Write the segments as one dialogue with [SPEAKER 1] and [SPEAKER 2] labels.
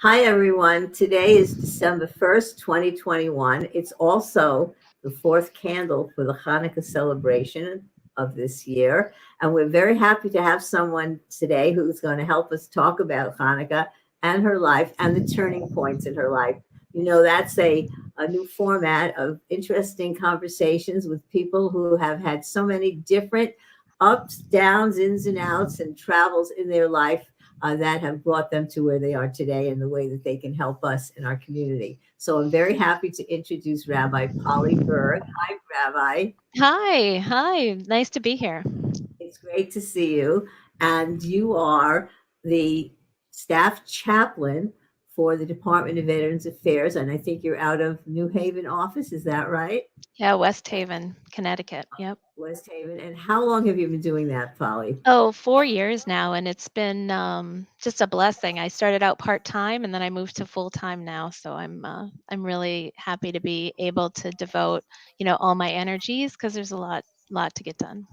[SPEAKER 1] Hi, everyone. Today is December 1st, 2021. It's also the fourth candle for the Hanukkah celebration of this year. And we're very happy to have someone today who's going to help us talk about Hanukkah and her life and the turning points in her life. That's a new format of interesting conversations with people who have had so many different ups, downs, ins, and outs, and travels in their life that have brought them to where they are today and the way that they can help us in our community. So I'm very happy to introduce Rabbi Polly Berg. Hi, Rabbi.
[SPEAKER 2] Hi, nice to be here.
[SPEAKER 1] It's great to see you. And you are the staff chaplain for the Department of Veterans Affairs. And I think you're out of New Haven office. Is that right?
[SPEAKER 2] Yeah, West Haven, Connecticut. Yep.
[SPEAKER 1] West Haven. And how long have you been doing that, Polly?
[SPEAKER 2] Oh, 4 years now, and it's been just a blessing. I started out part-time, and then I moved to full-time now. So I'm really happy to be able to devote, all my energies because there's a lot to get done.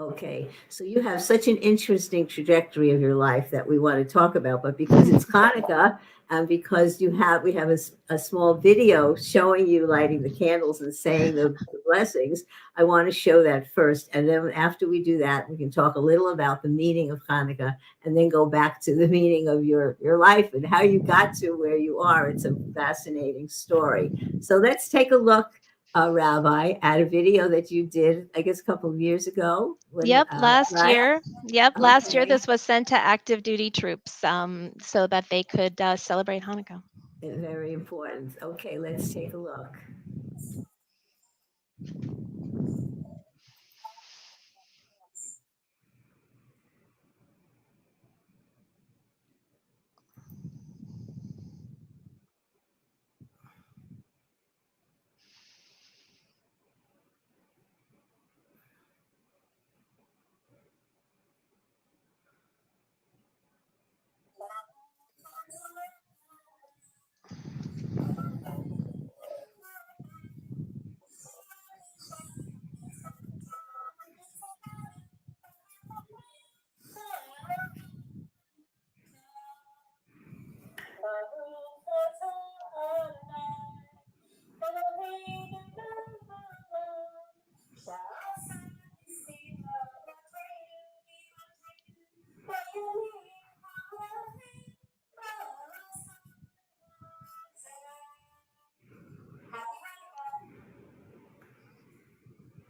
[SPEAKER 1] Okay, so you have such an interesting trajectory of your life that we want to talk about, but because it's Hanukkah and because we have a small video showing you lighting the candles and saying the blessings, I want to show that first. And then after we do that, we can talk a little about the meaning of Hanukkah and then go back to the meaning of your life and how you got to where you are. It's a fascinating story. So let's take a look, Rabbi, at a video that you did, I guess, a couple of years ago. When
[SPEAKER 2] Yep, last
[SPEAKER 1] right?
[SPEAKER 2] year. Yep, last year
[SPEAKER 1] Okay,
[SPEAKER 2] this was sent to active duty troops, so that they could celebrate Hanukkah.
[SPEAKER 1] very important. Okay, let's take a look.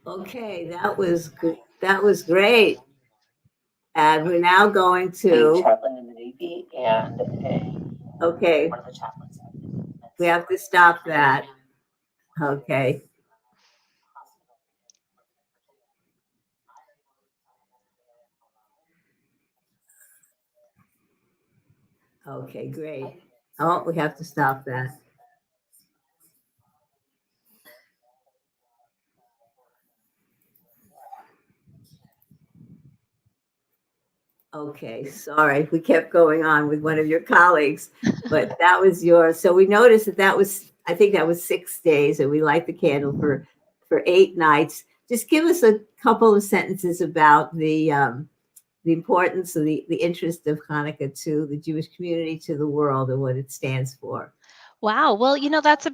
[SPEAKER 1] Okay, that was good. That was great. And we're now going to chaplain in the Navy and okay. One of the chaplains. We have to stop that. Okay. Okay, great. Oh, we have to stop that. Okay, sorry. We kept going on with one of your colleagues, but that was yours. So we noticed that was, I think that was 6 days, and we light the candle for 8 nights. Just give us a couple of sentences about the importance of the interest of Hanukkah to the Jewish community, to the world, and what it stands for.
[SPEAKER 2] Wow. Well, that's a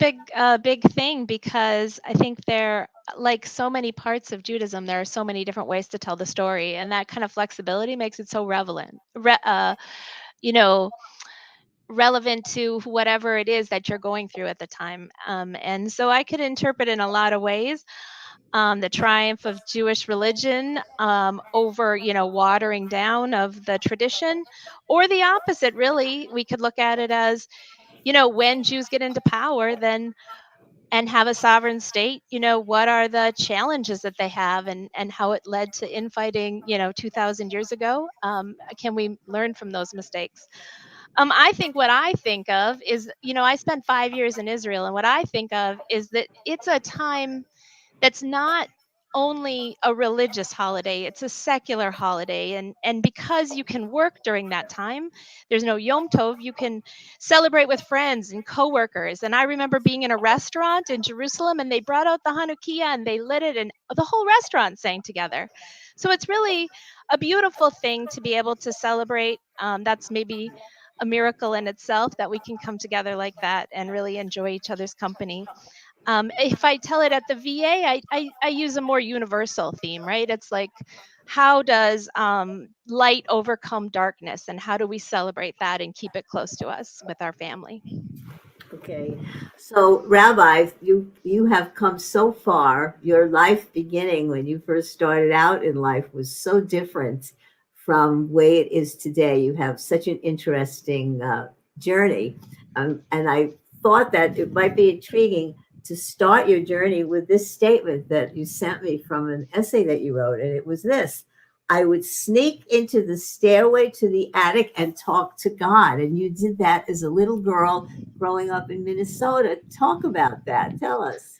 [SPEAKER 2] big thing because I think there, like so many parts of Judaism, there are so many different ways to tell the story, and that kind of flexibility makes it so you know, relevant to whatever it is that you're going through at the time. And so I could interpret in a lot of ways the triumph of Jewish religion over, watering down of the tradition, or the opposite. Really, we could look at it as, when Jews get into power, then and have a sovereign state, what are the challenges that they have, and how it led to infighting, 2000 years ago. Can we learn from those mistakes? I think what I think of is, I spent 5 years in Israel, and what I think of is that it's a time that's not only a religious holiday, it's a secular holiday. And because you can work during that time, there's no Yom Tov, you can celebrate with friends and coworkers. And I remember being in a restaurant in Jerusalem, and they brought out the Hanukkah and they lit it, and the whole restaurant sang together. So it's really a beautiful thing to be able to celebrate. That's maybe a miracle in itself that we can come together like that and really enjoy each other's company. If I tell it at the VA, I use a more universal theme, right? It's like, how does light overcome darkness, and how do we celebrate that and keep it close to us with our family?
[SPEAKER 1] Okay. So, Rabbi, you have come so far. Your life beginning when you first started out in life was so different from the way it is today. You have such an interesting journey. And I thought that it might be intriguing to start your journey with this statement that you sent me from an essay that you wrote. And it was this: I would sneak into the stairway to the attic and talk to God. And you did that as a little girl growing up in Minnesota. Talk about that. Tell us.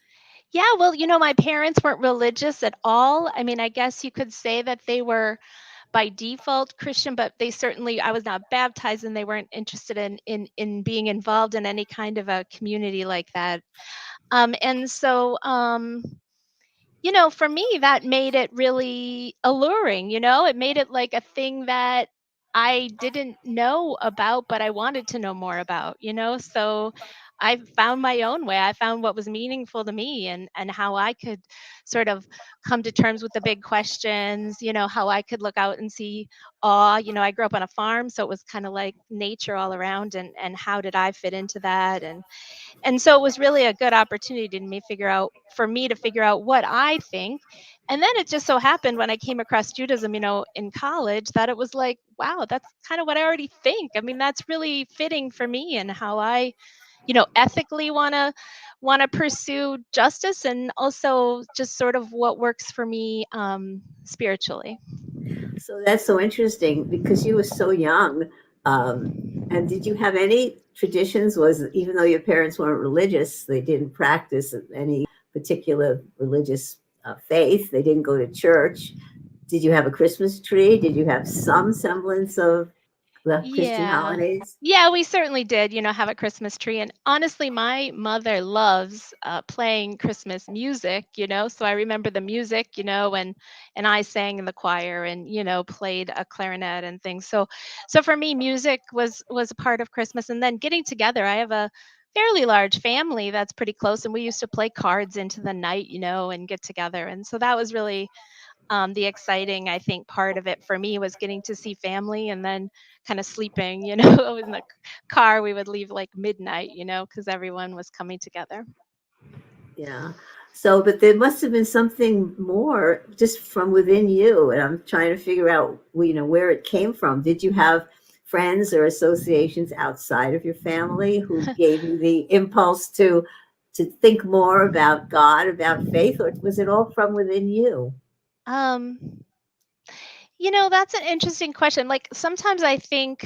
[SPEAKER 2] Yeah, well, my parents weren't religious at all. I mean, I guess you could say that they were by default Christian, but they certainly, I was not baptized, and they weren't interested in being involved in any kind of a community like that. And so for me, that made it really alluring. It made it like a thing that I didn't know about, but I wanted to know more about. So I found my own way. I found what was meaningful to me, and how I could sort of come to terms with the big questions, how I could look out and see awe. I grew up on a farm, so it was kind of like nature all around, and how did I fit into that? And so it was really a good opportunity for me to figure out what I think. And then it just so happened when I came across Judaism, in college, that it was like, wow, that's kind of what I already think. I mean, that's really fitting for me and how I, ethically want to pursue justice, and also just sort of what works for me spiritually.
[SPEAKER 1] So that's so interesting because you were so young. And did you have any traditions? Was even though your parents weren't religious, they didn't practice any particular religious faith. They didn't go to church. Did you have a Christmas tree? Did you have some semblance of the Christian
[SPEAKER 2] Yeah.
[SPEAKER 1] holidays?
[SPEAKER 2] Yeah, we certainly did, have a Christmas tree. And honestly, my mother loves playing Christmas music. So I remember the music, and I sang in the choir and, played a clarinet and things. So for me, music was a part of Christmas. And then getting together, I have a fairly large family that's pretty close, and we used to play cards into the night, and get together. And so that was really the exciting, I think, part of it for me, was getting to see family, and then kind of sleeping, in the car. We would leave like midnight, because everyone was coming together.
[SPEAKER 1] Yeah. So, but there must have been something more just from within you, and I'm trying to figure out, where it came from. Did you have friends or associations outside of your family who gave you the impulse to think more about God, about faith, or was it all from within you?
[SPEAKER 2] Um, that's an interesting question. Like, sometimes I think,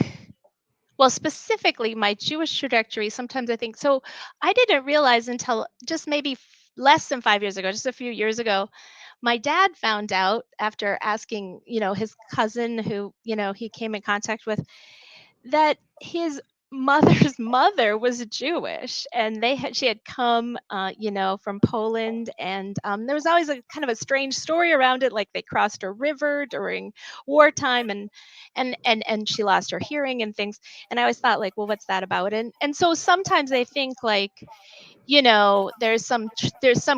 [SPEAKER 2] well, specifically my Jewish trajectory, sometimes I think, so I didn't realize until just maybe less than 5 years ago, just a few years ago, my dad found out after asking, his cousin who, he came in contact with, that his mother's mother was Jewish, and she had come, from Poland, and there was always a kind of a strange story around it, like they crossed a river during wartime, and she lost her hearing and things. And I always thought, like, well, what's that about? And so sometimes I think, like, there's some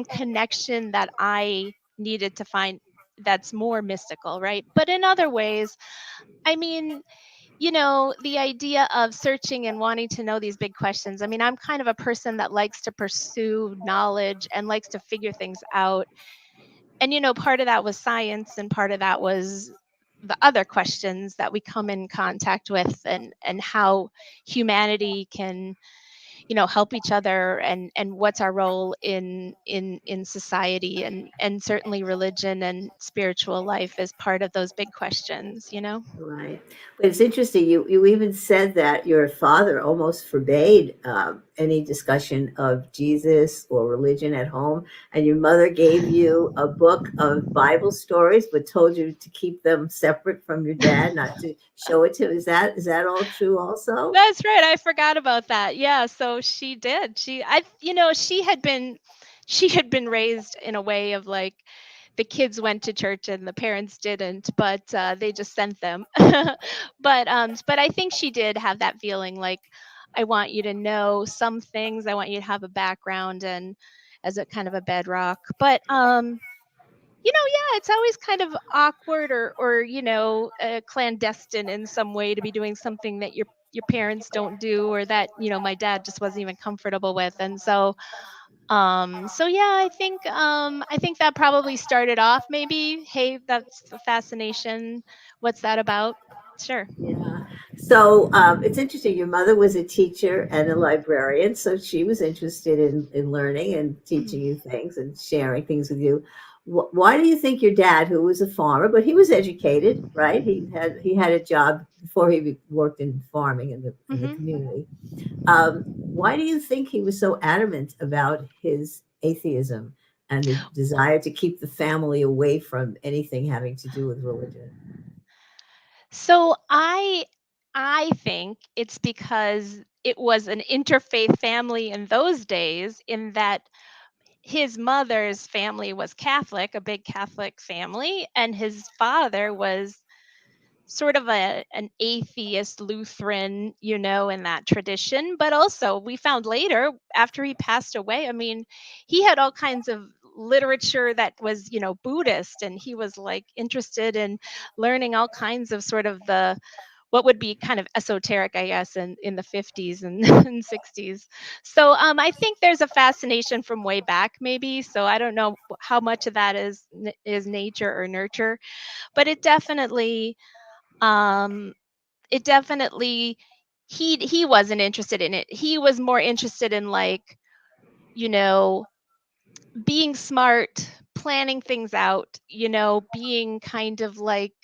[SPEAKER 2] connection that I needed to find that's more mystical, right? But in other ways, I mean, the idea of searching and wanting to know these big questions. I mean, I'm kind of a person that likes to pursue knowledge and likes to figure things out. And, part of that was science, and part of that was the other questions that we come in contact with, and how humanity can, help each other, and what's our role in society, and certainly religion and spiritual life is part of those big questions.
[SPEAKER 1] Right. But it's interesting. You even said that your father almost forbade any discussion of Jesus or religion at home, and your mother gave you a book of Bible stories, but told you to keep them separate from your dad, not to show it to him. Is that all true also?
[SPEAKER 2] That's right. I forgot about that. Yeah. So she did. She had been raised in a way of, like, the kids went to church and the parents didn't, but they just sent them. But I think she did have that feeling like, I want you to know some things. I want you to have a background and as a kind of a bedrock. But yeah, it's always kind of awkward or clandestine in some way to be doing something that your parents don't do, or that my dad just wasn't even comfortable with. And so yeah, I think that probably started off, maybe, hey, that's a fascination, what's that about? Sure.
[SPEAKER 1] Yeah. So it's interesting. Your mother was a teacher and a librarian, so she was interested in learning and teaching you things and sharing things with you. Why do you think your dad, who was a farmer, but he was educated, right? He had a job before he worked in farming in the
[SPEAKER 2] Hmm.
[SPEAKER 1] community. Why do you think he was so adamant about his atheism and the desire to keep the family away from anything having to do with religion?
[SPEAKER 2] So I think it's because it was an interfaith family in those days, in that his mother's family was Catholic, a big Catholic family, and his father was sort of an atheist Lutheran, in that tradition. But also, we found later, after he passed away, I mean, he had all kinds of literature that was, Buddhist, and he was like interested in learning all kinds of sort of the what would be kind of esoteric, I guess, in the 50s and, and 60s. So I think there's a fascination from way back, maybe. So I don't know how much of that is nature or nurture, but um, it definitely he wasn't interested in it. He was more interested in, like, you know, being smart, planning things out, being kind of like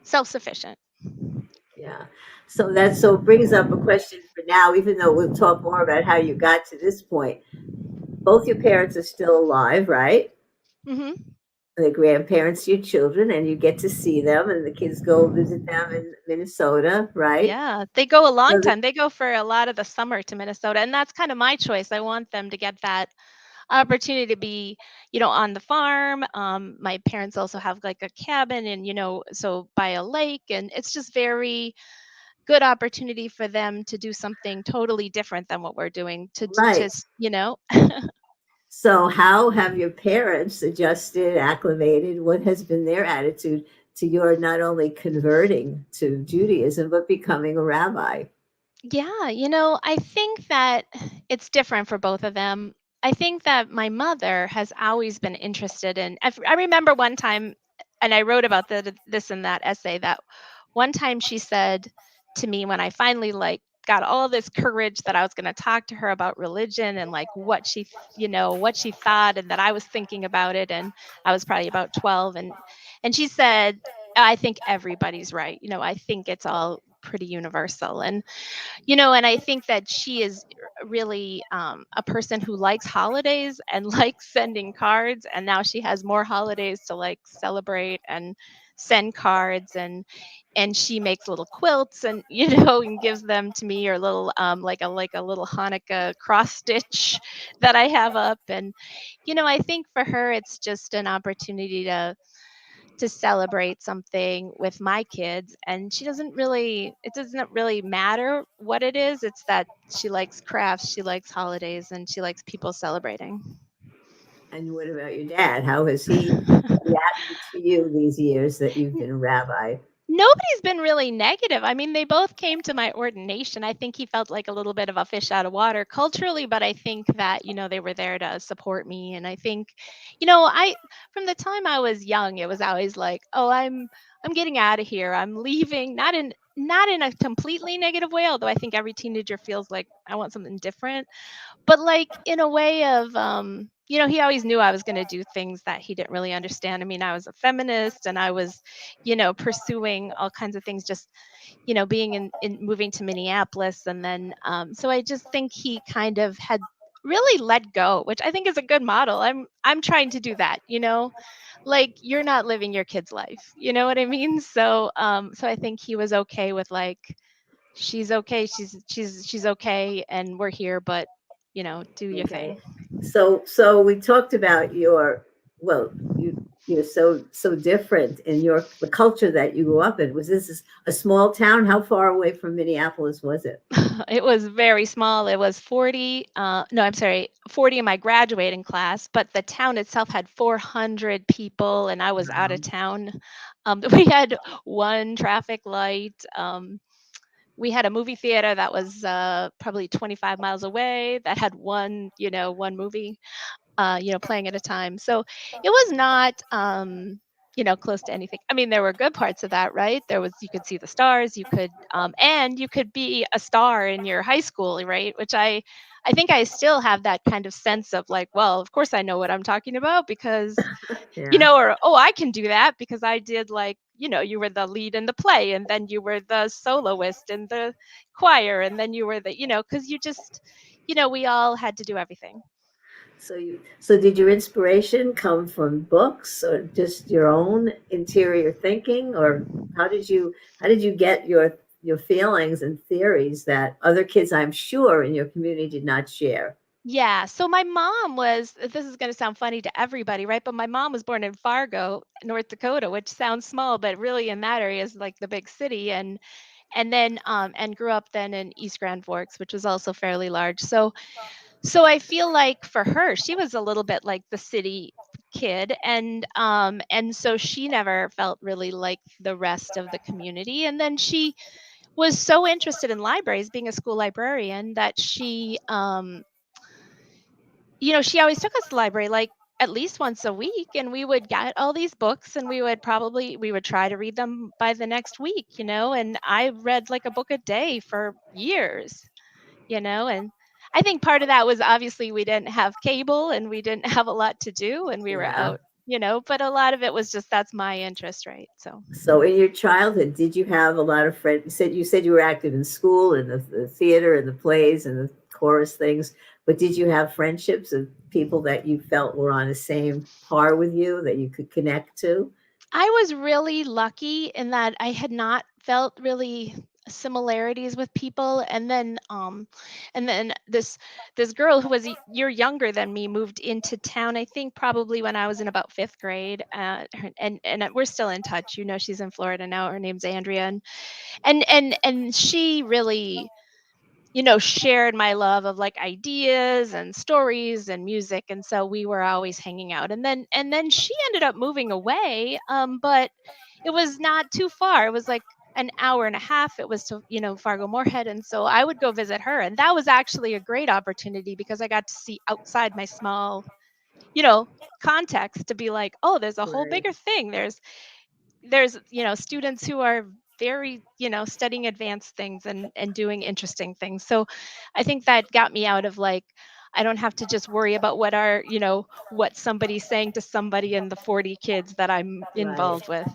[SPEAKER 2] self-sufficient.
[SPEAKER 1] Yeah. So it brings up a question for now, even though we'll talk more about how you got to this point. Both your parents are still alive, right?
[SPEAKER 2] Hmm.
[SPEAKER 1] The grandparents, your children, and you get to see them, and the kids go visit them in Minnesota, right?
[SPEAKER 2] Yeah, they go a long
[SPEAKER 1] So
[SPEAKER 2] time. They go for a lot of the summer to Minnesota, and that's kind of my choice. I want them to get that opportunity to be, on the farm. My parents also have like a cabin, and so by a lake, and it's just very good opportunity for them to do something totally different than what we're doing.
[SPEAKER 1] right. So how have your parents adjusted, acclimated? What has been their attitude to your not only converting to Judaism but becoming a rabbi?
[SPEAKER 2] Yeah, I think that it's different for both of them. I think that my mother has always been interested in. I remember one time, and I wrote about this in that essay, that one time she said to me, when I finally like got all this courage that I was going to talk to her about religion and like what she thought, and that I was thinking about it, and I was probably about 12, and she said, I think everybody's right. I think it's all pretty universal. And I think that she is really a person who likes holidays and likes sending cards. And now she has more holidays to like celebrate and send cards, and she makes little quilts, and and gives them to me, or little like a little Hanukkah cross stitch that I have up. And I think for her it's just an opportunity to celebrate something with my kids, and it doesn't really matter what it is. It's that she likes crafts, she likes holidays, and she likes people celebrating.
[SPEAKER 1] And what about your dad? How has he reacted to you these years that you've been a rabbi?
[SPEAKER 2] Nobody's been really negative. I mean, they both came to my ordination. I think he felt like a little bit of a fish out of water culturally, but I think that, they were there to support me. And I think, I from the time I was young, it was always like, oh, I'm getting out of here. I'm leaving. Not in a completely negative way, although I think every teenager feels like I want something different, but like in a way of he always knew I was going to do things that he didn't really understand. I mean, I was a feminist, and I was pursuing all kinds of things, just being in moving to Minneapolis. And then so I just think he kind of had really let go, which I think is a good model. I'm trying to do that, like, you're not living your kid's life, you know what I mean? So I think he was okay with, like, she's okay, she's okay, and we're here, but do your
[SPEAKER 1] Okay.
[SPEAKER 2] thing.
[SPEAKER 1] So we talked about your well, you're so different in the culture that you grew up in. Was this a small town? How far away from Minneapolis was it?
[SPEAKER 2] It was very small. It was 40, no, I'm sorry, 40 in my graduating class, but the town itself had 400 people, and I was out of
[SPEAKER 1] Wow.
[SPEAKER 2] town. We had one traffic light. We had a movie theater that was probably 25 miles away that had one movie, playing at a time. So it was not, close to anything. I mean, there were good parts of that, right? You could see the stars, and you could be a star in your high school, right? Which I think I still have that kind of sense of like, well, of course I know what I'm talking about because,
[SPEAKER 1] Yeah.
[SPEAKER 2] or, oh, I can do that because I did like, you were the lead in the play and then you were the soloist in the choir and then you were because you just, we all had to do everything.
[SPEAKER 1] So did your inspiration come from books or just your own interior thinking, or how did you get your feelings and theories that other kids, I'm sure, in your community did not share?
[SPEAKER 2] Yeah. So my mom this is going to sound funny to everybody, right? But my mom was born in Fargo, North Dakota, which sounds small, but really in that area is like the big city. And then, and grew up then in East Grand Forks, which was also fairly large. So I feel like for her, she was a little bit like the city kid. And so she never felt really like the rest of the community. And then she was so interested in libraries, being a school librarian, that she always took us to the library like at least once a week, and we would get all these books and we would try to read them by the next week, and I read like a book a day for years, and I think part of that was obviously we didn't have cable and we didn't have a lot to do and we were
[SPEAKER 1] Yeah.
[SPEAKER 2] out, but a lot of it was just that's my interest, right? So
[SPEAKER 1] So in your childhood, did you have a lot of friends? You said you were active in school and the theater and the plays and the chorus things, but did you have friendships of people that you felt were on the same par with you that you could connect to?
[SPEAKER 2] I was really lucky in that I had not felt really similarities with people, and then this girl who was a year younger than me moved into town, I think probably when I was in about 5th grade, and we're still in touch. She's in Florida now. Her name's Andrea, and she really shared my love of like ideas and stories and music. And so we were always hanging out. And then she ended up moving away. But it was not too far. It was like an hour and a half. It was to, Fargo Moorhead. And so I would go visit her. And that was actually a great opportunity because I got to see outside my small, you know, context to be like, oh, there's a whole
[SPEAKER 1] Right.
[SPEAKER 2] bigger thing. There's students who are very studying advanced things and doing interesting things. So I think that got me out of like I don't have to just worry about what somebody's saying to somebody in the 40 kids that I'm
[SPEAKER 1] Right.
[SPEAKER 2] involved with.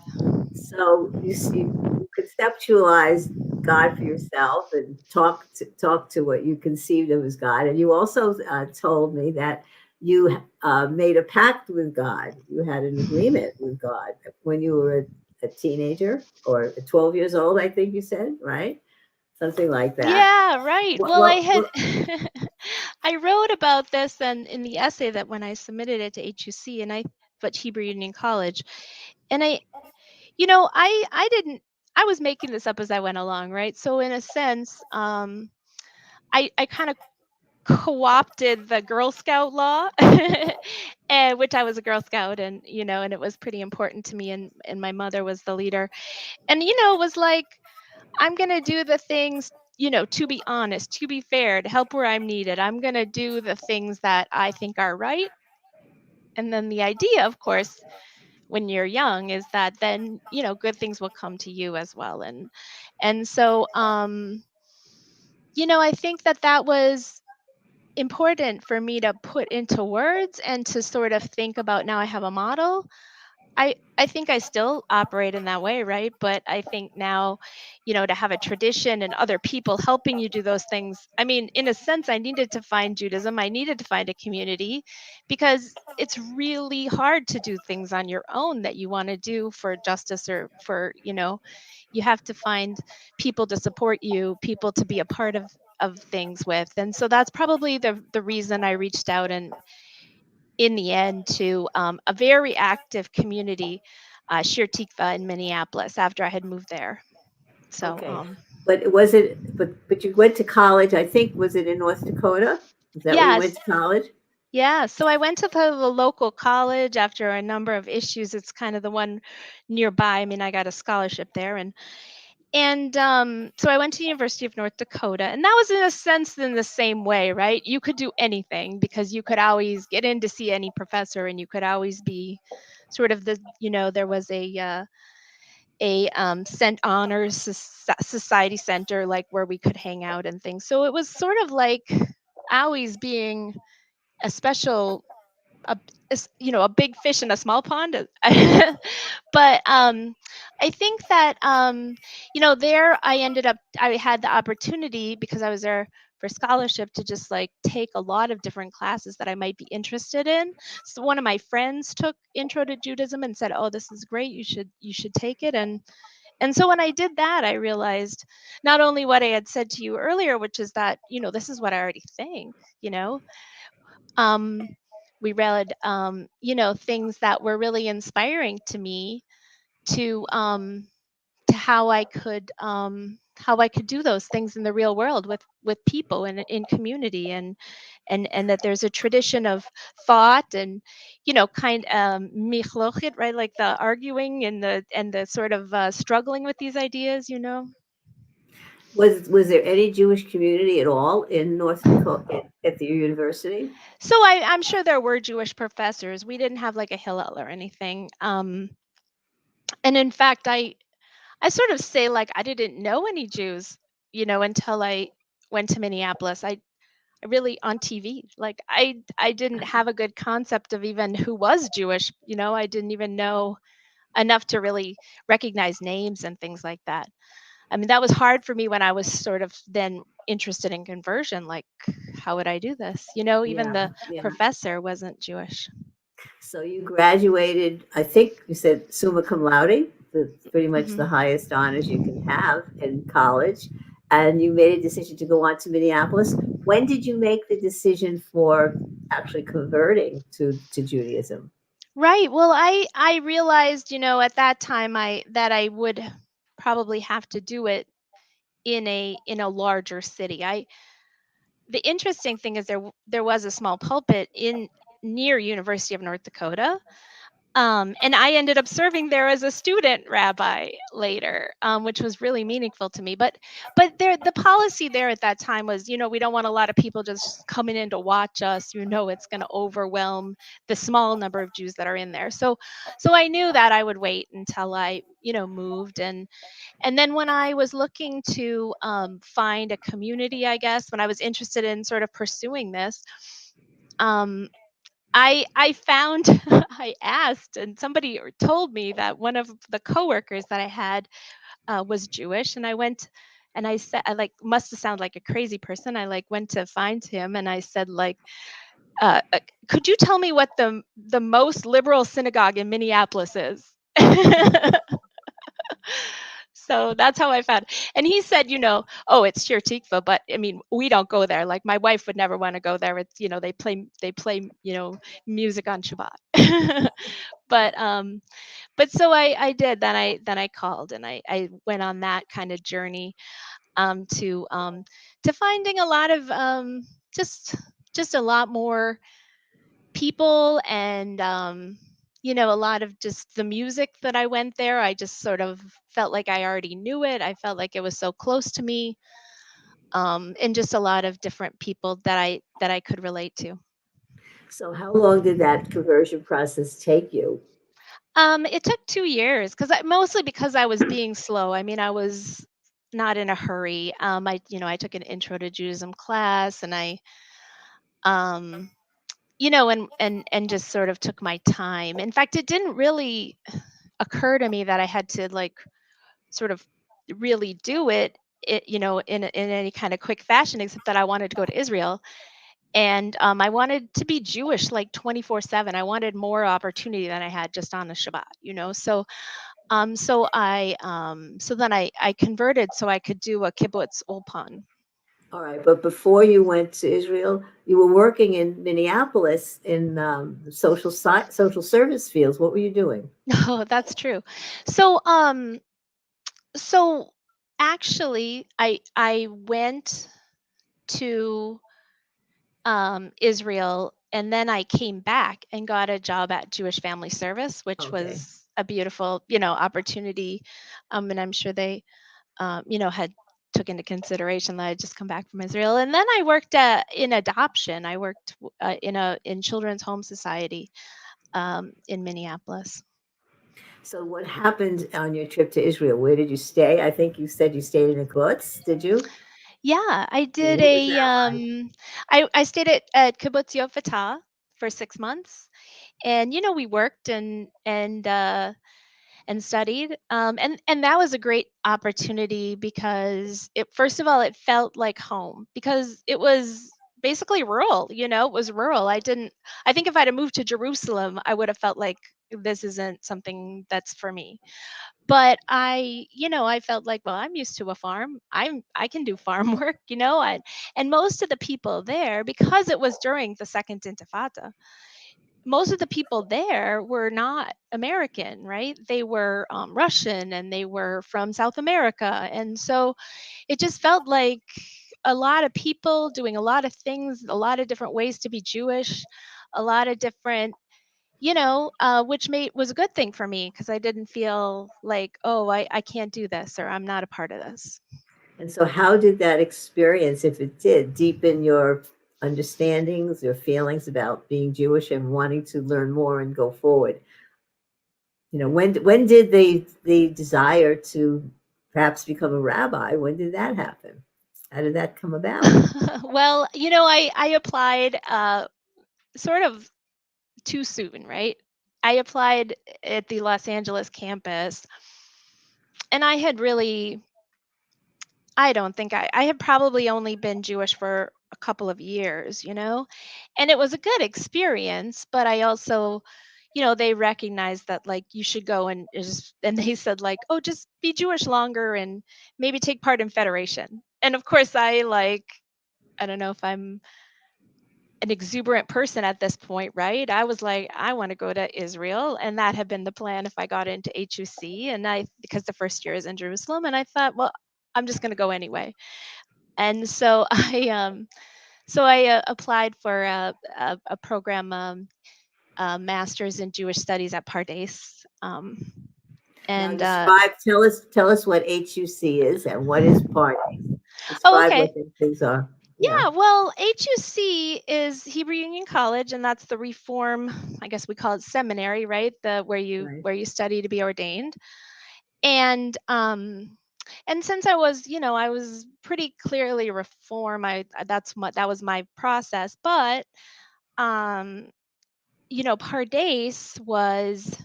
[SPEAKER 1] So you conceptualized God for yourself and talk to what you conceived of as God, and you also told me that you made a pact with God. You had an agreement with God when you were a teenager or 12 years old, I think you said, right? Something like that.
[SPEAKER 2] Yeah, right.
[SPEAKER 1] What,
[SPEAKER 2] Well, I
[SPEAKER 1] what,
[SPEAKER 2] had
[SPEAKER 1] what,
[SPEAKER 2] I wrote about this and in the essay that when I submitted it to HUC but Hebrew Union College. And I didn't I was making this up as I went along, right? So in a sense, I kind of co-opted the Girl Scout law, and which I was a Girl Scout, and it was pretty important to me, and my mother was the leader, and it was like I'm gonna do the things, to be honest, to be fair, to help where I'm needed. I'm gonna do the things that I think are right, and then the idea, of course, when you're young, is that then good things will come to you as well, and so I think that was important for me to put into words and to sort of think about. Now I have a model. I think I still operate in that way, right? But I think now, to have a tradition and other people helping you do those things. I mean, in a sense, I needed to find Judaism. I needed to find a community because it's really hard to do things on your own that you want to do for justice or for, you have to find people to support you, people to be a part of things with. And so that's probably the reason I reached out and in the end to a very active community, Shir Tikva in Minneapolis, after I had moved there. So,
[SPEAKER 1] Okay. But you went to college, I think, was it in North Dakota? Is that where you went
[SPEAKER 2] yes,
[SPEAKER 1] to college?
[SPEAKER 2] yeah. So I went to the local college after a number of issues. It's kind of the one nearby. I mean, I got a scholarship there, and so I went to the University of North Dakota, and that was in a sense in the same way, right? You could do anything because you could always get in to see any professor, and you could always be sort of there was a Cent Honors Society Center, like where we could hang out and things. So it was sort of like always being a special, a, a big fish in a small pond. But I think that there I had the opportunity, because I was there for scholarship, to just like take a lot of different classes that I might be interested in. So one of my friends took Intro to Judaism and said, "Oh, this is great. You should take it." And so when I did that, I realized not only what I had said to you earlier, which is that, this is what I already think, um, we read, things that were really inspiring to me to how I could do those things in the real world with people and in community, and that there's a tradition of thought and kind michlochet, right, like the arguing and the sort of struggling with these ideas.
[SPEAKER 1] Was there any Jewish community at all in North Dakota at the university?
[SPEAKER 2] So I'm sure there were Jewish professors. We didn't have like a Hillel or anything. And in fact, I sort of say, like, I didn't know any Jews, until I went to Minneapolis. I really, on TV, like I didn't have a good concept of even who was Jewish. I didn't even know enough to really recognize names and things like that. I mean, that was hard for me when I was sort of then interested in conversion. Like, how would I do this? Even
[SPEAKER 1] Yeah,
[SPEAKER 2] the
[SPEAKER 1] yeah.
[SPEAKER 2] professor wasn't Jewish.
[SPEAKER 1] So you graduated, I think you said summa cum laude. That's pretty much
[SPEAKER 2] Hmm.
[SPEAKER 1] the highest honors you can have in college. And you made a decision to go on to Minneapolis. When did you make the decision for actually converting to Judaism?
[SPEAKER 2] Right. Well, I realized, at that time that I would probably have to do it in a larger city. The interesting thing is there was a small pulpit in near University of North Dakota. And I ended up serving there as a student rabbi later, which was really meaningful to me. But the policy there at that time was, we don't want a lot of people just coming in to watch us. It's going to overwhelm the small number of Jews that are in there. So I knew that I would wait until I, moved. And then when I was looking to find a community, I guess, when I was interested in sort of pursuing this, um, I found I asked, and somebody told me that one of the coworkers that I had was Jewish, and I went and I said, I like must have sounded like a crazy person. I like went to find him and I said, like, could you tell me what the most liberal synagogue in Minneapolis is? So that's how I found. And he said, oh, it's Shir Tikva, but I mean, we don't go there. Like my wife would never want to go there. It's, they play, music on Shabbat. But so I did. Then I called and I went on that kind of journey to finding a lot of just a lot more people and a lot of just the music that I went there. I just sort of felt like I already knew it. I felt like it was so close to me, and just a lot of different people that I could relate to.
[SPEAKER 1] So how long did that conversion process take you?
[SPEAKER 2] It took 2 years mostly because I was being slow. I mean, I was not in a hurry. I took an intro to Judaism class, and I um, and just sort of took my time. In fact, it didn't really occur to me that I had to like sort of really do it in any kind of quick fashion, except that I wanted to go to Israel, and I wanted to be Jewish like 24/7. I wanted more opportunity than I had just on the Shabbat. So then I converted so I could do a kibbutz ulpan.
[SPEAKER 1] All right, but before you went to Israel, you were working in Minneapolis in the social service fields. What were you doing?
[SPEAKER 2] Oh, that's true. So, so actually, I went to Israel, and then I came back and got a job at Jewish Family Service, which
[SPEAKER 1] Okay.
[SPEAKER 2] was a beautiful, opportunity. And I'm sure they, had took into consideration that I just come back from Israel. And then I worked in adoption. I worked in Children's Home Society in Minneapolis.
[SPEAKER 1] So what happened on your trip to Israel? Where did you stay? I think you said you stayed in a kibbutz. Did you?
[SPEAKER 2] Yeah, I did
[SPEAKER 1] What was
[SPEAKER 2] a
[SPEAKER 1] that like?
[SPEAKER 2] I stayed at Kibbutz Yofatah for 6 months, and we worked and studied, and that was a great opportunity because it first of all it felt like home because it was basically rural. It was rural. I think if I'd have moved to Jerusalem, I would have felt like this isn't something that's for me. But I felt like, well, I'm used to a farm. I can do farm work, and most of the people there, because it was during the second intifada, most of the people there were not American, right? They were Russian, and they were from South America. And so it just felt like a lot of people doing a lot of things, a lot of different ways to be Jewish, a lot of different, which was a good thing for me because I didn't feel like, oh, I can't do this, or I'm not a part of this.
[SPEAKER 1] And so how did that experience, if it did, deepen your understandings, your feelings about being Jewish and wanting to learn more and go forward? When did the desire to perhaps become a rabbi, when did that happen? How did that come about?
[SPEAKER 2] Well, I applied sort of too soon, right? I applied at the Los Angeles campus, and I don't think I had probably only been Jewish for a couple of years, and it was a good experience, but I also, they recognized that like you should go and they said like, oh, just be Jewish longer and maybe take part in federation. And of course, I don't know if I'm an exuberant person at this point, right? I was like, I want to go to Israel, and that had been the plan if I got into HUC, and because the first year is in Jerusalem, and I thought, well, I'm just going to go anyway. And so I applied for a program, master's in Jewish studies at Pardes,
[SPEAKER 1] Now
[SPEAKER 2] and
[SPEAKER 1] tell us what HUC is and what is party.
[SPEAKER 2] oh,
[SPEAKER 1] Describe
[SPEAKER 2] okay.
[SPEAKER 1] what those things are. Yeah,
[SPEAKER 2] Yeah, well, HUC is Hebrew Union College, and that's the reform, I guess we call it seminary, right? The
[SPEAKER 1] right.
[SPEAKER 2] where you study to be ordained. And and since I was pretty clearly reform, that was my process. But um, Pardes was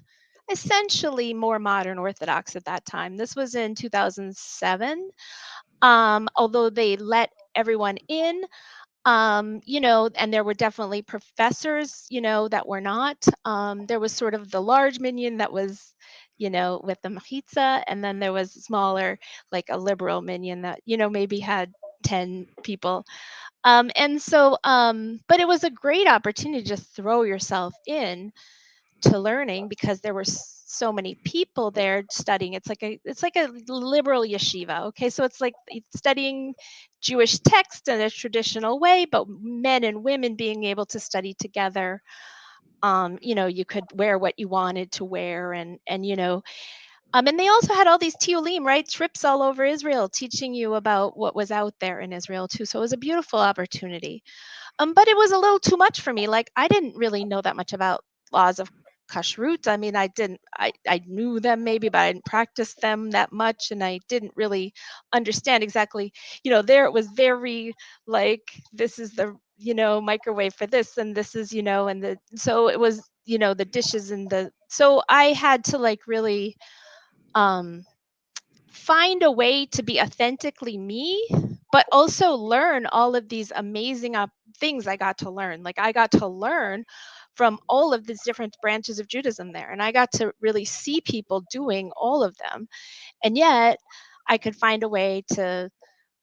[SPEAKER 2] essentially more modern Orthodox at that time. This was in 2007. Although they let everyone in, and there were definitely professors, that were not. There was sort of the large minion that was, with the machitza, and then there was smaller, like a liberal minion that, maybe had 10 people. And so, but it was a great opportunity to just throw yourself in to learning because there were so many people there studying. It's like a liberal yeshiva. Okay, so it's like studying Jewish text in a traditional way, but men and women being able to study together. You could wear what you wanted to wear, and they also had all these tiolim, right? Trips all over Israel, teaching you about what was out there in Israel too. So it was a beautiful opportunity. But it was a little too much for me. Like I didn't really know that much about laws of kashrut. I mean, I knew them maybe, but I didn't practice them that much, and I didn't really understand exactly. There it was very like this is the microwave for this, and this is and so it was the dishes and so I had to like really um find a way to be authentically me, but also learn all of these amazing things I got to learn. Like I got to learn from all of these different branches of Judaism there, and I got to really see people doing all of them. And yet I could find a way to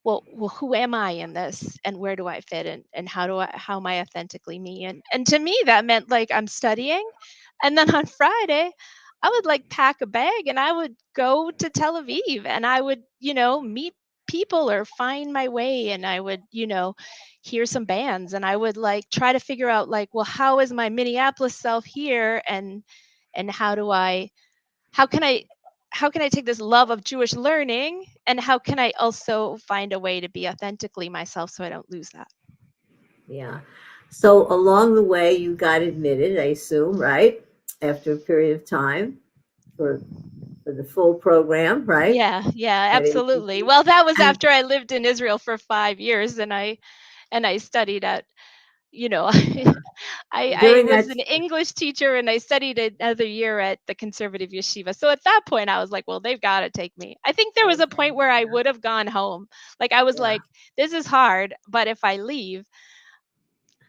[SPEAKER 2] well, who am I in this, and where do I fit, and how am I authentically me? And to me, that meant like I'm studying, and then on Friday, I would like pack a bag and I would go to Tel Aviv, and I would, meet people or find my way, and I would, hear some bands, and I would like try to figure out like, well, how is my Minneapolis self here, and how can I how can I take this love of Jewish learning, and how can I also find a way to be authentically myself so I don't lose that?
[SPEAKER 1] Yeah. So along the way, you got admitted, I assume, right? After a period of time for for the full program, right?
[SPEAKER 2] Yeah,
[SPEAKER 1] At
[SPEAKER 2] absolutely.
[SPEAKER 1] ACC.
[SPEAKER 2] Well, that was
[SPEAKER 1] And
[SPEAKER 2] after I lived in Israel for 5 years, and I studied at, you know, I
[SPEAKER 1] during
[SPEAKER 2] was
[SPEAKER 1] that,
[SPEAKER 2] an English teacher, and I studied another year at the conservative yeshiva. So at that point I was like, well, they've got to take me. I think there was a
[SPEAKER 1] okay,
[SPEAKER 2] point where I would have gone home. Like I was
[SPEAKER 1] yeah.
[SPEAKER 2] like, this is hard, but if I leave,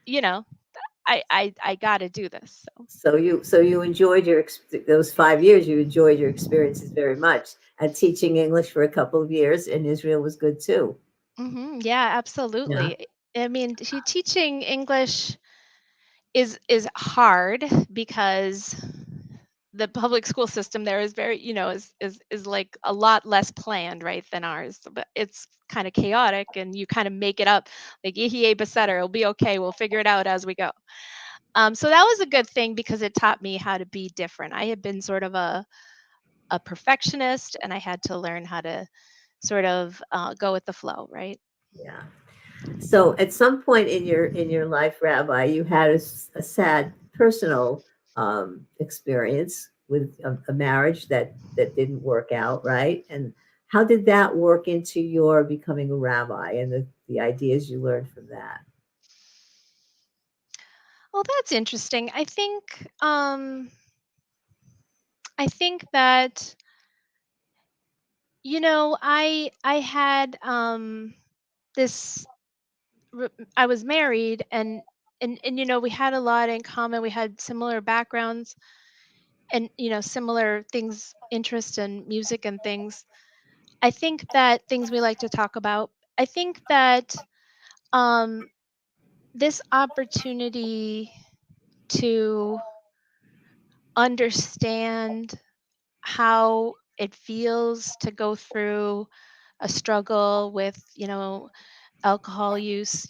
[SPEAKER 2] you know, I got to do this. So,
[SPEAKER 1] So you enjoyed those 5 years. You enjoyed your experiences very much, and teaching English for a couple of years in Israel was good too.
[SPEAKER 2] yeah,
[SPEAKER 1] Yeah,
[SPEAKER 2] absolutely. I mean, teaching English is hard because the public school system there is very, is like a lot less planned, right, than ours. But it's kind of chaotic, and you kind of make it up. Like Yehiyeh Besetter, it'll be okay. We'll figure it out as we go. So that was a good thing because it taught me how to be different. I had been sort of a perfectionist, and I had to learn how to sort of go with the flow, right?
[SPEAKER 1] yeah. So at some point in your life, Rabbi, you had a sad personal experience with a marriage that didn't work out, right? And how did that work into your becoming a rabbi and the ideas you learned from that?
[SPEAKER 2] Well, that's interesting. I think that, I had this I was married, and we had a lot in common. We had similar backgrounds, and similar things, interest in music and things. I think that things we like to talk about. I think that um this opportunity to understand how it feels to go through a struggle with, alcohol use,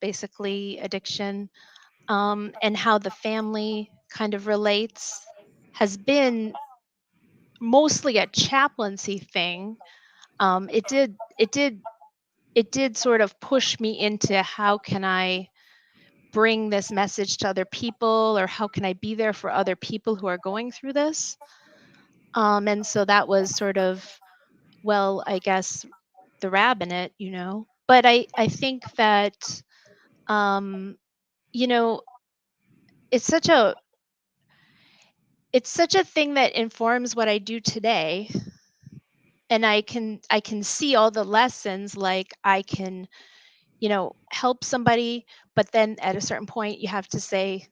[SPEAKER 2] basically addiction, and how the family kind of relates, has been mostly a chaplaincy thing. It did sort of push me into how can I bring this message to other people, or how can I be there for other people who are going through this. And so that was sort of, well, I guess the rabbinate, but I think that, um, you know, it's such a it's such a thing that informs what I do today, and I can see all the lessons, like I can, help somebody, but then at a certain point you have to say,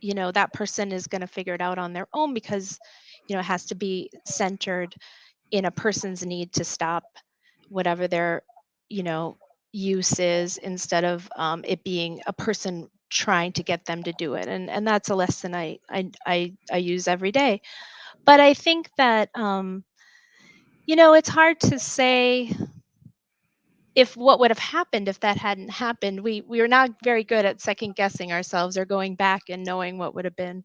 [SPEAKER 2] that person is going to figure it out on their own, because it has to be centered in a person's need to stop whatever their, you know use is, instead of it being a person trying to get them to do it. And that's a lesson I use every day. But I think that, it's hard to say if what would have happened if that hadn't happened. We are not very good at second guessing ourselves or going back and knowing what would have been.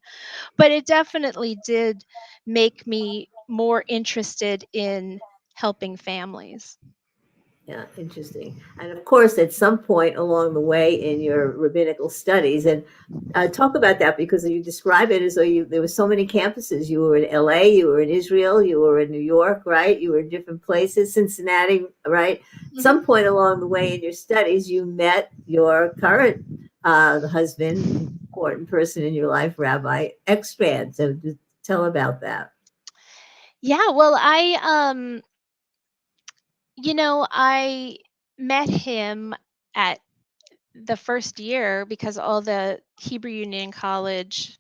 [SPEAKER 2] But it definitely did make me more interested in helping families.
[SPEAKER 1] Yeah, interesting. And of course, at some point along the way in your rabbinical studies, and talk about that because you describe it as though there were so many campuses. You were in LA, you were in Israel, you were in New York, right? You were in different places, Cincinnati, right? Some
[SPEAKER 2] Mhm.
[SPEAKER 1] point along the way in your studies, you met your current husband, important person in your life, Rabbi Extrand. So just tell about that.
[SPEAKER 2] Yeah, well, I met him at the first year, because all the Hebrew Union College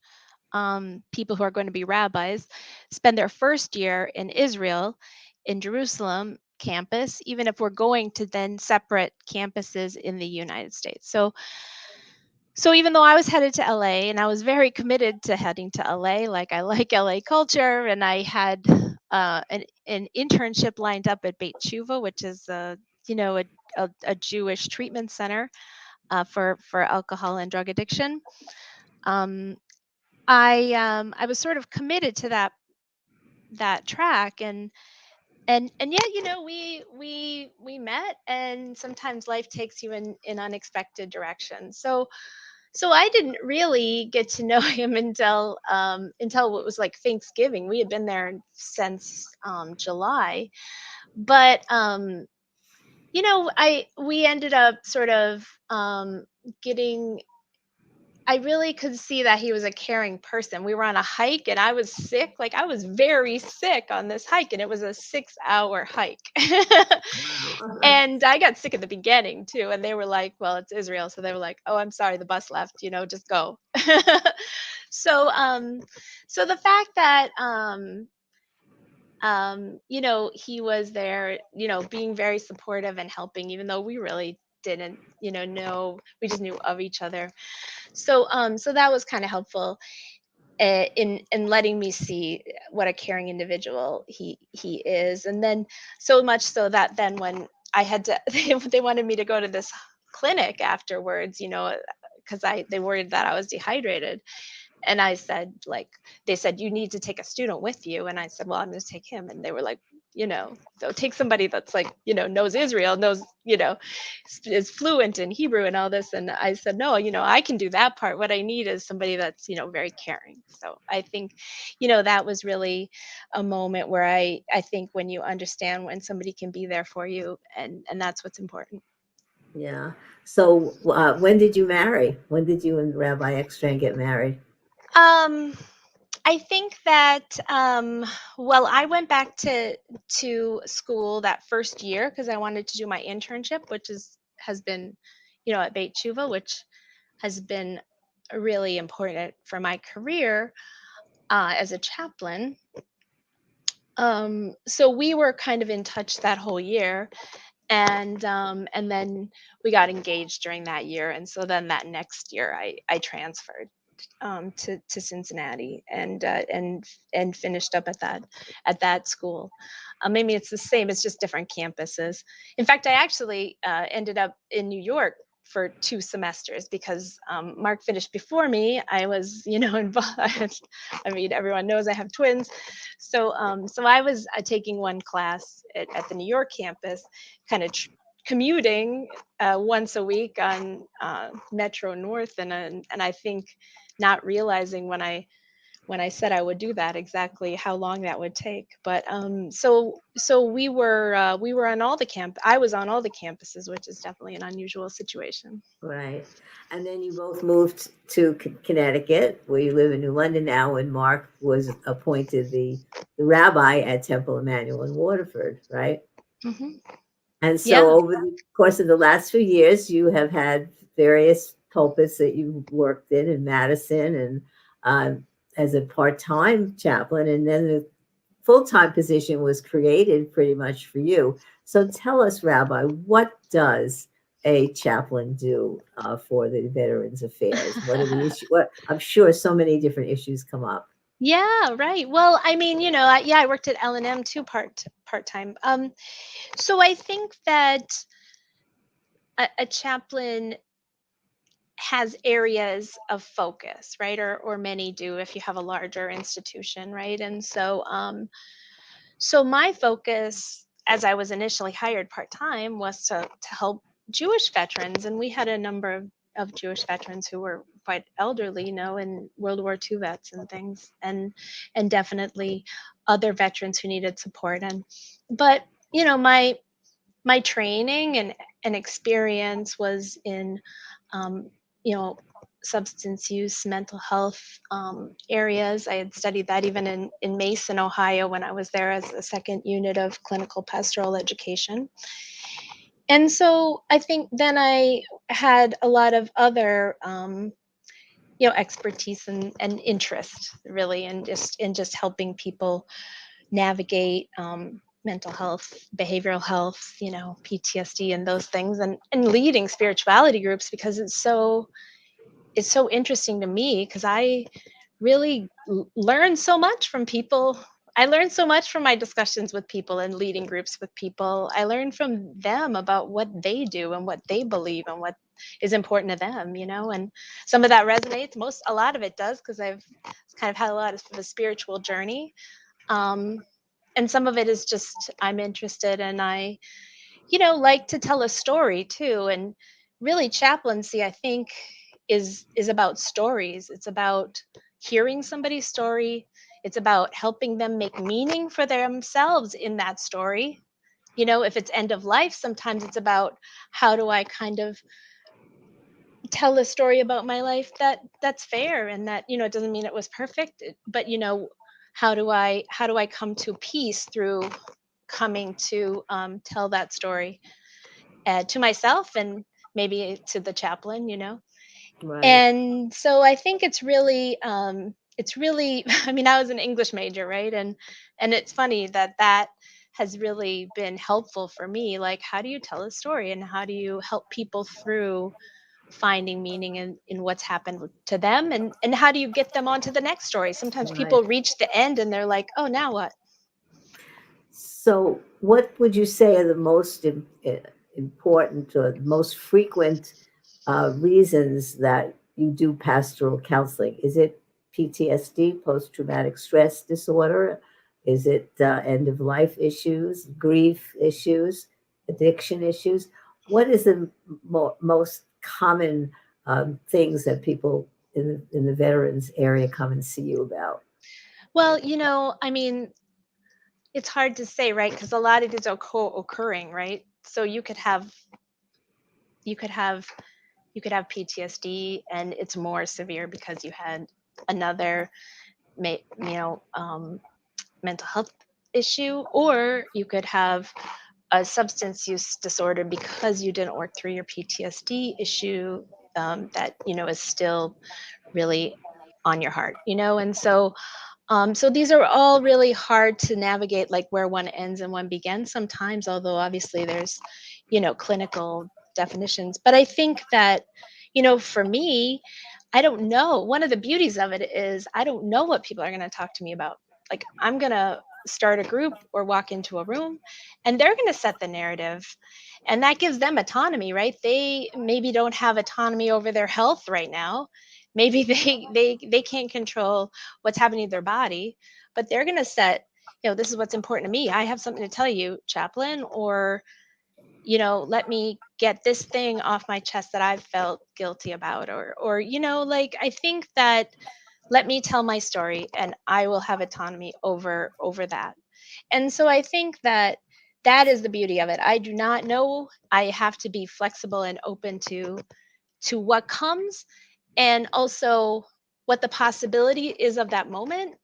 [SPEAKER 2] people who are going to be rabbis spend their first year in Israel, in Jerusalem, campus, even if we're going to then separate campuses in the United States. So even though I was headed to LA and I was very committed to heading to LA, like I like LA culture, and I had an internship lined up at Beit Tshuva, which is a Jewish treatment center for alcohol and drug addiction. I was sort of committed to that track, and yet we met, and sometimes life takes you in unexpected directions. So I didn't really get to know him until it was like Thanksgiving. We had been there since July, but we ended up sort of getting. I really could see that he was a caring person. We were on a hike and I was sick. Like I was very sick on this hike, and it was a 6-hour hike.
[SPEAKER 1] Wow.
[SPEAKER 2] And I got sick at the beginning too. And they were like, well, it's Israel. So they were like, oh, I'm sorry, the bus left, just go. So the fact that he was there, being very supportive and helping, even though we really didn't, know, we just knew of each other. So that was kind of helpful in letting me see what a caring individual he is. And then so much so that then when I had to, they wanted me to go to this clinic afterwards, because they worried that I was dehydrated. And I said, they said, you need to take a student with you. And I said, well, I'm going to take him. And they were like, so take somebody that's knows Israel, knows, is fluent in Hebrew and all this. And I said, no, I can do that part. What I need is somebody that's, very caring. So I think, that was really a moment where I think when you understand when somebody can be there for you, and that's what's important.
[SPEAKER 1] Yeah. So when did you marry? When did you and Rabbi Ekstrand get married?
[SPEAKER 2] I think that well, I went back to school that first year because I wanted to do my internship, which has been, at Beit Tshuva, which has been really important for my career as a chaplain. So we were kind of in touch that whole year, and then we got engaged during that year, and so then that next year I transferred to Cincinnati and finished up at that school. Maybe it's the same, it's just different campuses. In fact, I actually ended up in New York for 2 semesters because Mark finished before me. I was, involved. I mean, everyone knows I have twins. So I was taking one class at the New York campus, kind of commuting once a week on Metro North, and I think not realizing when I said I would do that exactly how long that would take. But so we were on all the I was on all the campuses, which is definitely an unusual situation.
[SPEAKER 1] Right. And then you both moved to Connecticut, where you live in New London now, and Mark was appointed the rabbi at Temple Emmanuel in Waterford, right?
[SPEAKER 2] Mm-hmm.
[SPEAKER 1] And so
[SPEAKER 2] Yeah.
[SPEAKER 1] over the course of the last few years, you have had various pulpits that you worked in Madison and as a part-time chaplain, and then the full-time position was created pretty much for you. So tell us, Rabbi, what does a chaplain do for the Veterans Affairs? What are the issues? What I'm sure so many different issues come up.
[SPEAKER 2] Yeah, right. Well, I mean, I worked at L&M too part-time. So I think that a chaplain has areas of focus, right? Or many do if you have a larger institution, right? And so my focus, as I was initially hired part-time, was to help Jewish veterans. And we had a number of Jewish veterans who were quite elderly, and World War II vets and things, and definitely other veterans who needed support. But my training and experience was in substance use, mental health areas. I had studied that even in Mason, Ohio, when I was there as a second unit of clinical pastoral education. And so I think then I had a lot of other expertise and interest, really, in just helping people navigate mental health, behavioral health, PTSD and those things, and leading spirituality groups, because it's so interesting to me, because I really learn so much from people. I learn so much from my discussions with people and leading groups with people. I learn from them about what they do and what they believe and what is important to them, and some of that resonates. A lot of it does, because I've kind of had a lot of a spiritual journey. And some of it is just, I'm interested, and I, like to tell a story too. And really chaplaincy, I think, is about stories. It's about hearing somebody's story. It's about helping them make meaning for themselves in that story. If it's end of life, sometimes it's about, how do I kind of tell a story about my life that's fair, and that, it doesn't mean it was perfect, but how do I come to peace through coming to tell that story to myself, and maybe to the chaplain,
[SPEAKER 1] Right.
[SPEAKER 2] And so I think it's really I mean, I was an English major, right? And it's funny that has really been helpful for me. Like, how do you tell a story, and how do you help people through finding meaning in what's happened to them, and how do you get them on to the next story? Sometimes
[SPEAKER 1] Right.
[SPEAKER 2] people reach the end and they're like, oh, now what?
[SPEAKER 1] So what would you say are the most important or most frequent reasons that you do pastoral counseling? Is it PTSD, post-traumatic stress disorder? Is it end of life issues, grief issues, addiction issues? What is the most common things that people in the veterans area come and see you about?
[SPEAKER 2] Well, I mean, it's hard to say, right? Because a lot of it is occurring, right? So you could have PTSD, and it's more severe because you had another mental health issue, or you could have a substance use disorder because you didn't work through your PTSD issue, that is still really on your heart, and so these are all really hard to navigate, like where one ends and one begins sometimes, although obviously there's, clinical definitions. But I think that, for me, I don't know. One of the beauties of it is I don't know what people are going to talk to me about. Like, I'm going to start a group or walk into a room, and they're going to set the narrative. And that gives them autonomy, right? They maybe don't have autonomy over their health right now. Maybe they can't control what's happening to their body, but they're going to set, this is what's important to me. I have something to tell you, chaplain, or, let me get this thing off my chest that I've felt guilty about, or, like, I think that, let me tell my story, and I will have autonomy over that. And so I think that is the beauty of it. I do not know. I have to be flexible and open to what comes, and also what the possibility is of that moment.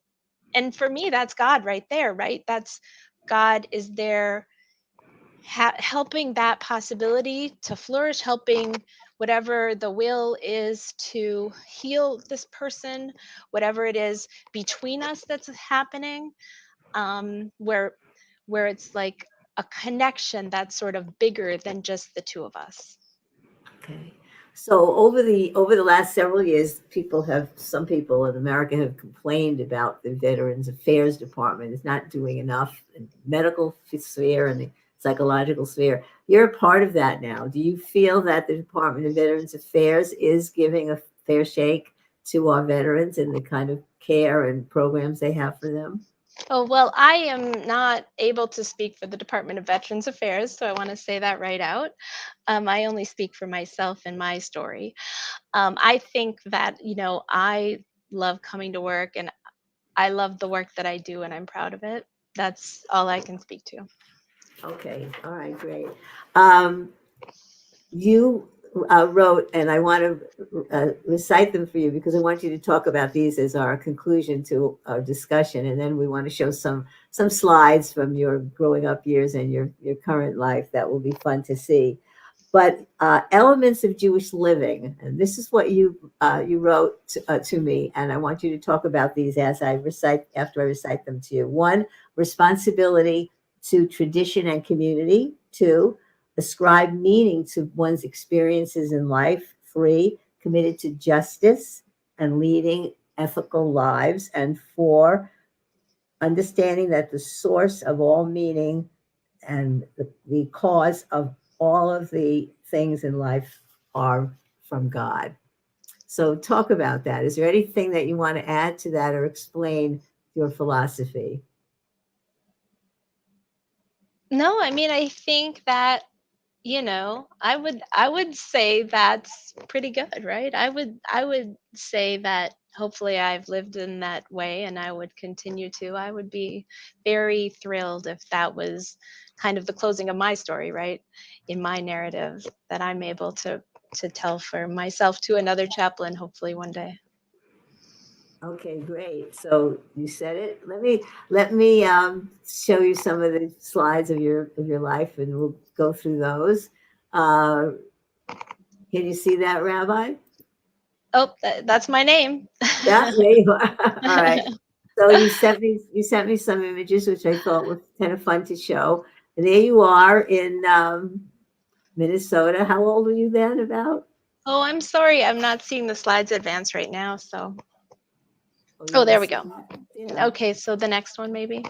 [SPEAKER 2] And for me, that's God right there, right? That's God is there, helping that possibility to flourish, helping whatever the will is to heal this person, whatever it is between us that's happening, where it's like a connection that's sort of bigger than just the two of us.
[SPEAKER 1] Okay. So over the last several years, some people in America have complained about the Veterans Affairs Department is not doing enough in the medical sphere and the psychological sphere. You're a part of that now. Do you feel that the Department of Veterans Affairs is giving a fair shake to our veterans and the kind of care and programs they have for them?
[SPEAKER 2] Oh, well, I am not able to speak for the Department of Veterans Affairs, so I want to say that right out. I only speak for myself and my story. I think that, I love coming to work, and I love the work that I do, and I'm proud of it. That's all I can speak to.
[SPEAKER 1] Okay. All right. Great. You wrote, and I want to recite them for you because I want you to talk about these as our conclusion to our discussion, and then we want to show some slides from your growing up years and your current life that will be fun to see. But elements of Jewish living, and this is what you wrote to me, and I want you to talk about these after I recite them to you. 1, responsibility to tradition and community. 2, ascribe meaning to one's experiences in life. 3, committed to justice and leading ethical lives. And 4, understanding that the source of all meaning and the cause of all of the things in life are from God. So talk about that. Is there anything that you want to add to that or explain your philosophy?
[SPEAKER 2] No, I mean, I think that, I would say that's pretty good, right? I would say that hopefully I've lived in that way and I would continue to. I would be very thrilled if that was kind of the closing of my story, right? In my narrative that I'm able to tell for myself to another chaplain, hopefully one day.
[SPEAKER 1] Okay, great. So you said it. Let me show you some of the slides of your life, and we'll go through those. Uh, can you see that, Rabbi?
[SPEAKER 2] Oh, that's my name.
[SPEAKER 1] Yeah, there you are. All right. So you sent me some images, which I thought were kind of fun to show. And there you are in Minnesota. How old were you then? About?
[SPEAKER 2] Oh, I'm sorry. I'm not seeing the slides advance right now. So,
[SPEAKER 1] Oh, you
[SPEAKER 2] oh,
[SPEAKER 1] want to
[SPEAKER 2] there we
[SPEAKER 1] see
[SPEAKER 2] go.
[SPEAKER 1] that? Yeah.
[SPEAKER 2] Okay, so the next one maybe.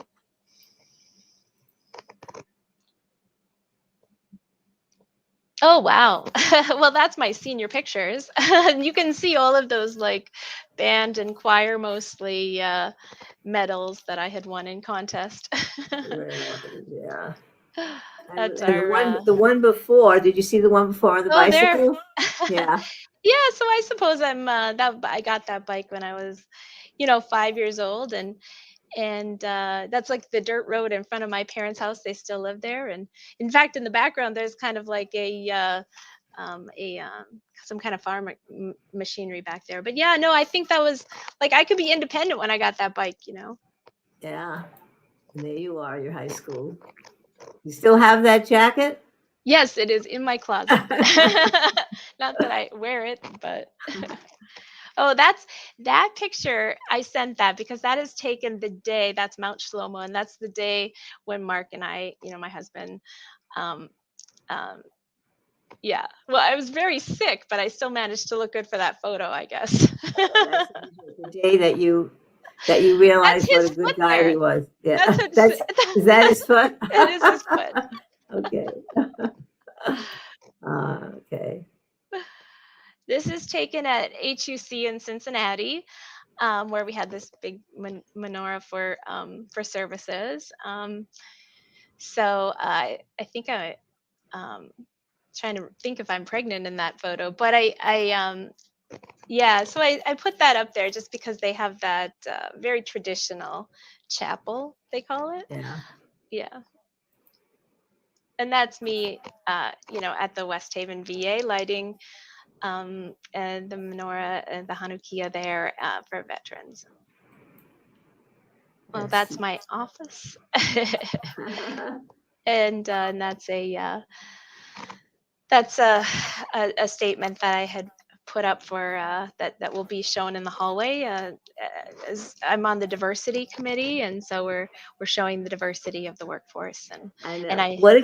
[SPEAKER 2] Oh, wow. Well, that's my senior pictures. You can see all of those like band and choir mostly medals that I had won in contest.
[SPEAKER 1] Yeah.
[SPEAKER 2] That's
[SPEAKER 1] And
[SPEAKER 2] our
[SPEAKER 1] the one before, did you see the one before on the
[SPEAKER 2] oh, there.
[SPEAKER 1] bicycle? Yeah.
[SPEAKER 2] Yeah, so I suppose that I got that bike when I was, 5 years old, and that's like the dirt road in front of my parents' house. They still live there, and in fact, in the background, there's kind of like some kind of farm machinery back there. But yeah, no, I think that was like I could be independent when I got that bike.
[SPEAKER 1] Yeah. And there you are, your high school. You still have that jacket?
[SPEAKER 2] Yes, it is in my closet. Not that I wear it, but oh, that picture. I sent that because that is taken the day. That's Mount Shlomo, and that's the day when Mark and I, my husband, um, um, yeah. Well, I was very sick, but I still managed to look good for that photo, I guess.
[SPEAKER 1] That's the day that you
[SPEAKER 2] That's
[SPEAKER 1] realized what
[SPEAKER 2] his
[SPEAKER 1] a good
[SPEAKER 2] foot
[SPEAKER 1] guy he
[SPEAKER 2] there.
[SPEAKER 1] was.
[SPEAKER 2] That's
[SPEAKER 1] Yeah.
[SPEAKER 2] his,
[SPEAKER 1] Is that his foot?
[SPEAKER 2] it is his foot.
[SPEAKER 1] Okay. Okay.
[SPEAKER 2] This is taken at HUC in Cincinnati, where we had this big menorah for services. So I think I trying to think if I'm pregnant in that photo, but yeah, so I put that up there just because they have that very traditional chapel, they call it.
[SPEAKER 1] Yeah.
[SPEAKER 2] Yeah. And that's me, at the West Haven VA lighting and the menorah and the Hanukkah there for veterans. Well,
[SPEAKER 1] Yes.
[SPEAKER 2] that's my office. And that's a statement that I had put up for that will be shown in the hallway. As I'm on the diversity committee, and so we're showing the diversity of the workforce. And I
[SPEAKER 1] What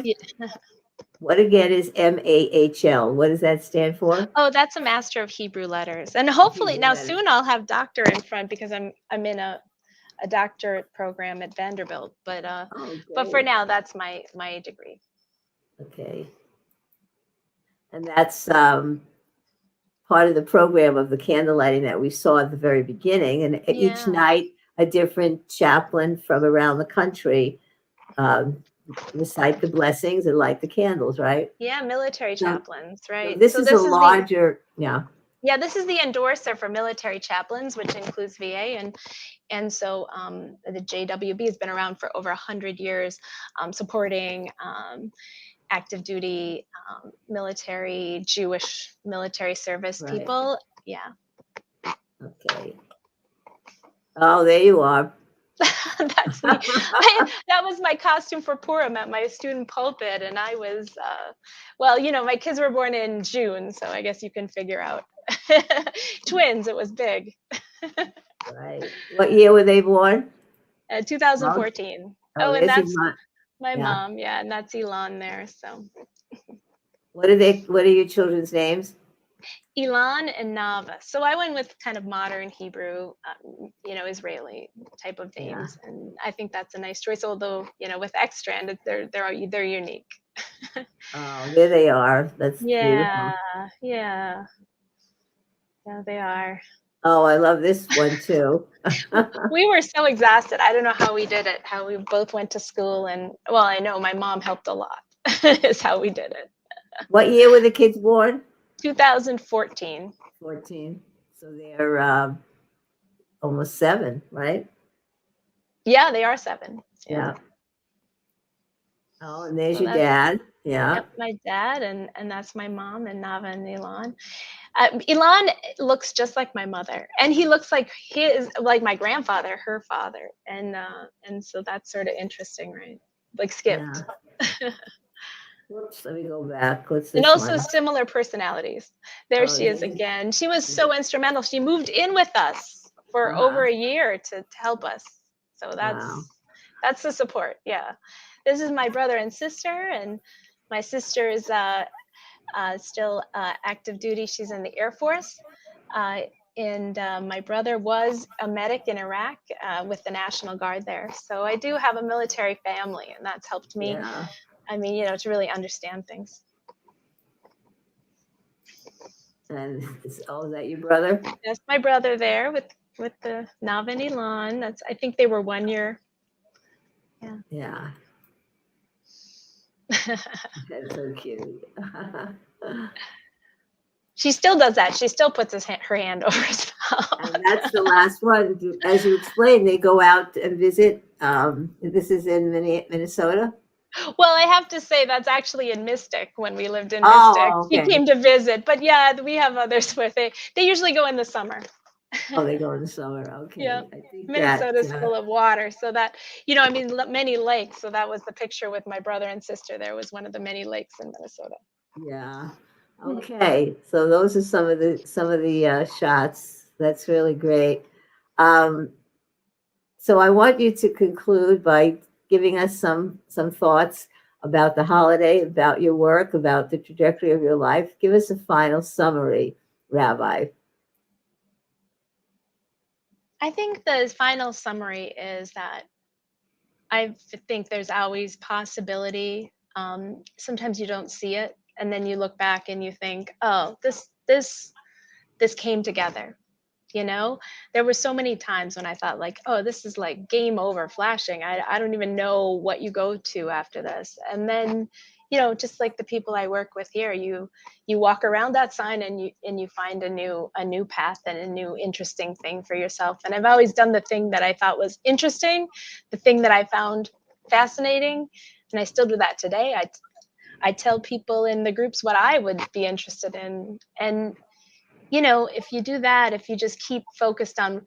[SPEAKER 1] again is MAHL? What does that stand for?
[SPEAKER 2] oh, that's a Master of Hebrew Letters, and hopefully
[SPEAKER 1] Hebrew
[SPEAKER 2] now
[SPEAKER 1] letters.
[SPEAKER 2] soon I'll have doctor in front because I'm in a doctorate program at Vanderbilt. But for
[SPEAKER 1] Great.
[SPEAKER 2] now, that's my degree.
[SPEAKER 1] Okay. And that's part of the program of the candle lighting that we saw at the very beginning. And each
[SPEAKER 2] Yeah.
[SPEAKER 1] night, a different chaplain from around the country recite the blessings and light the candles, right?
[SPEAKER 2] Yeah, military
[SPEAKER 1] So,
[SPEAKER 2] chaplains,
[SPEAKER 1] so
[SPEAKER 2] right?
[SPEAKER 1] this
[SPEAKER 2] So
[SPEAKER 1] is a
[SPEAKER 2] this is the
[SPEAKER 1] larger, yeah.
[SPEAKER 2] yeah, this is the endorser for military chaplains, which includes VA, and so the JWB has been around for over 100 years, supporting active duty military, Jewish military service
[SPEAKER 1] Right.
[SPEAKER 2] people. Yeah.
[SPEAKER 1] Okay. Oh, there you are.
[SPEAKER 2] That's me. That was my costume for Purim at my student pulpit, and I was, my kids were born in June, so I guess you can figure out. Twins, it was big.
[SPEAKER 1] Right. What year were they born?
[SPEAKER 2] 2014.
[SPEAKER 1] Oh,
[SPEAKER 2] Oh, and
[SPEAKER 1] there's your
[SPEAKER 2] that's
[SPEAKER 1] mom.
[SPEAKER 2] My
[SPEAKER 1] Yeah.
[SPEAKER 2] mom, yeah, and that's Elon there. So
[SPEAKER 1] What are your children's names?
[SPEAKER 2] Elon and Nava. So I went with kind of modern Hebrew, Israeli type of
[SPEAKER 1] Yeah.
[SPEAKER 2] names, and I think that's a nice choice. Although with X-strand, they're unique.
[SPEAKER 1] Oh, there they are. That's beautiful.
[SPEAKER 2] Yeah, they are.
[SPEAKER 1] Oh, I love this one too.
[SPEAKER 2] We were so exhausted. I don't know how we did it. How we both went to school, and well, I know my mom helped a lot. Is how we did it.
[SPEAKER 1] What year were the kids born?
[SPEAKER 2] 2014.
[SPEAKER 1] 14. So they're almost 7, right?
[SPEAKER 2] Yeah, they are 7.
[SPEAKER 1] Yeah. Oh, and there's
[SPEAKER 2] So
[SPEAKER 1] your dad. Yeah.
[SPEAKER 2] Yep, my dad, and that's my mom, and Nava and Elon. Elon looks just like my mother, and he looks like like my grandfather, her father, and so that's sort of interesting, right? Like skipped.
[SPEAKER 1] Yeah. Whoops, let me go back. What's
[SPEAKER 2] And
[SPEAKER 1] this
[SPEAKER 2] also
[SPEAKER 1] one?
[SPEAKER 2] similar personalities. There
[SPEAKER 1] Oh,
[SPEAKER 2] she is again. She was so instrumental. She moved in with us for over a year to help us. So
[SPEAKER 1] wow.
[SPEAKER 2] that's the support. Yeah. This is my brother and sister, and my sister is still active duty. She's in the Air Force. And my brother was a medic in Iraq with the National Guard there. So I do have a military family, and that's helped me.
[SPEAKER 1] Yeah.
[SPEAKER 2] I mean, to really understand things.
[SPEAKER 1] And is that your brother?
[SPEAKER 2] That's my brother there with the Nav and Elon. I think they were 1 year. Yeah.
[SPEAKER 1] Yeah. That's so cute.
[SPEAKER 2] She still does that. She still puts her hand over his mouth.
[SPEAKER 1] And that's the last one. As you explained, they go out and visit. This is in Minnesota.
[SPEAKER 2] Well, I have to say that's actually in Mystic when we lived in Mystic.
[SPEAKER 1] Oh, okay.
[SPEAKER 2] He came to visit, but yeah, we have others where they usually go in the summer.
[SPEAKER 1] Oh, they go in the summer. Okay.
[SPEAKER 2] Yeah.
[SPEAKER 1] I think
[SPEAKER 2] Minnesota's full of water, so that many lakes. So that was the picture with my brother and sister. There was one of the many lakes in Minnesota.
[SPEAKER 1] Yeah. Okay. So those are some of the shots. That's really great. So I want you to conclude by giving us some thoughts about the holiday, about your work, about the trajectory of your life. Give us a final summary, Rabbi.
[SPEAKER 2] I think the final summary is that I think there's always possibility. Sometimes you don't see it, and then you look back and you think, oh, this came together. There were so many times when I thought like, oh, this is like game over, flashing. I don't even know what you go to after this. And then, just like the people I work with here, you walk around that sign and you find a new path and a new interesting thing for yourself. And I've always done the thing that I thought was interesting, the thing that I found fascinating, and I still do that today. I tell people in the groups what I would be interested in, and if you do that, if you just keep focused on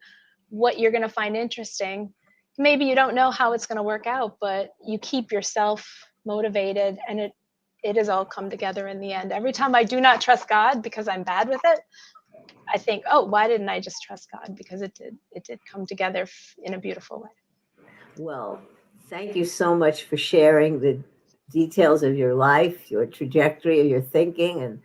[SPEAKER 2] what you're going to find interesting, maybe you don't know how it's going to work out, but you keep yourself motivated, and it has all come together in the end. Every time I do not trust God because I'm bad with it, I think, oh, why didn't I just trust God? Because it did come together in a beautiful way.
[SPEAKER 1] Well, thank you so much for sharing the details of your life, your trajectory of your thinking, and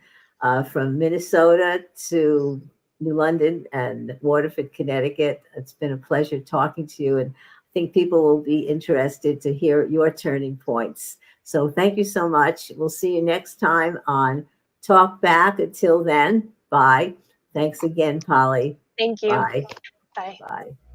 [SPEAKER 1] from Minnesota to New London and Waterford, Connecticut. It's been a pleasure talking to you, and I think people will be interested to hear your turning points. So thank you so much. We'll see you next time on Talk Back. Until then, bye. Thanks again, Polly.
[SPEAKER 2] Thank you.
[SPEAKER 1] Bye.
[SPEAKER 2] Bye.
[SPEAKER 1] Bye.